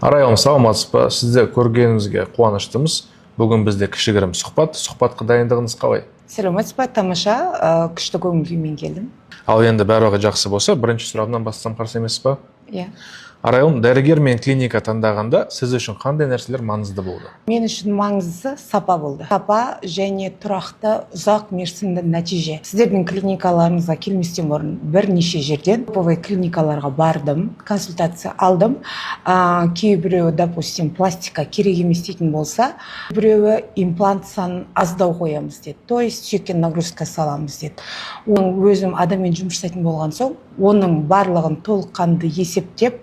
Арайлым, саламатсыз ба? Сізді көргенімізге қуаныштымыз. Бүгін бізде кішігірім сұхбатқа дайындығыңыз қалай? Сәлеметсіз бе, тамаша, күшті көңіл күймен келдім. Ал енді барлығы жақсы болса, бірінші сұрағымнан бастасам қарсы емес па? Иә. Арайлым, дәрігер мен клиника таңдағанда сіз үшін қандай нәрселер маңызды болды? Мен үшін маңыздысы сапа болды. Сапа және тұрақты ұзақ мерзімді нәтиже. Сіздердің клиникаларыңызға келместен бұрын бірнеше жерден топовый клиникаларға бардым, консультация алдым. Кейбіреуі, допустим, пластика керек емес дейтін болса, біреуі имплант санын аздау қоямыз деді. То есть сүйекке нагрузка саламыз деді. Оның өзім адаммен жұмыс жасайтын болған соң, оның барлығын толыққанды есептеп,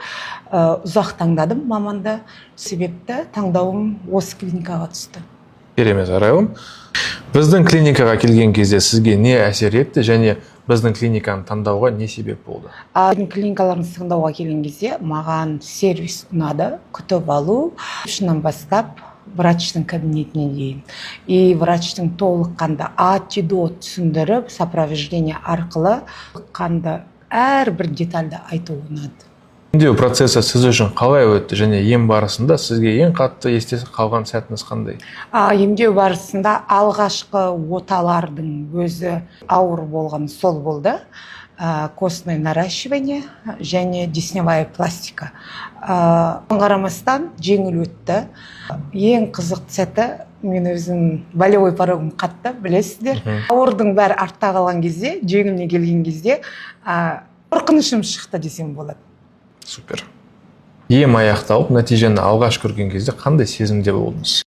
ұзақ таңдадым маманды, себепті таңдауым осы клиникаға түсті. Керемет, Арайлым. Біздің клиникаға келген кезде сізге не әсер етті және біздің клиниканы таңдауға не себеп болды? Клиникаларыңызды таңдауға келген кезде маған сервис ұнады, күтіп алу, шынан бастап врачтың кабинетіне дейін. И врачтың толыққанды А-до түсіндіріп, сопровождение арқылы қанды әрбір детальді айту ұнады. Емдеу процесі сіз үшін қалай өтті және ем барысында сізге ең қатты есте қалған сәтіңіз қандай? Емдеу барысында алғашқы оталардың өзі ауыр болған сол болды. Костное наращивание және десневая пластика. Қарамастан жеңіл өтті. Ең қызық сәті, мен өзім болевой порогым қатты, білесіздер. Ауырдың бәрі артта қалған кезде, жеңіліне келген кезде қорқынышым шықты десем болады. Супер. Ем аяқталып, нәтижені алғаш көрген кезде қандай сезімде болдыңыз?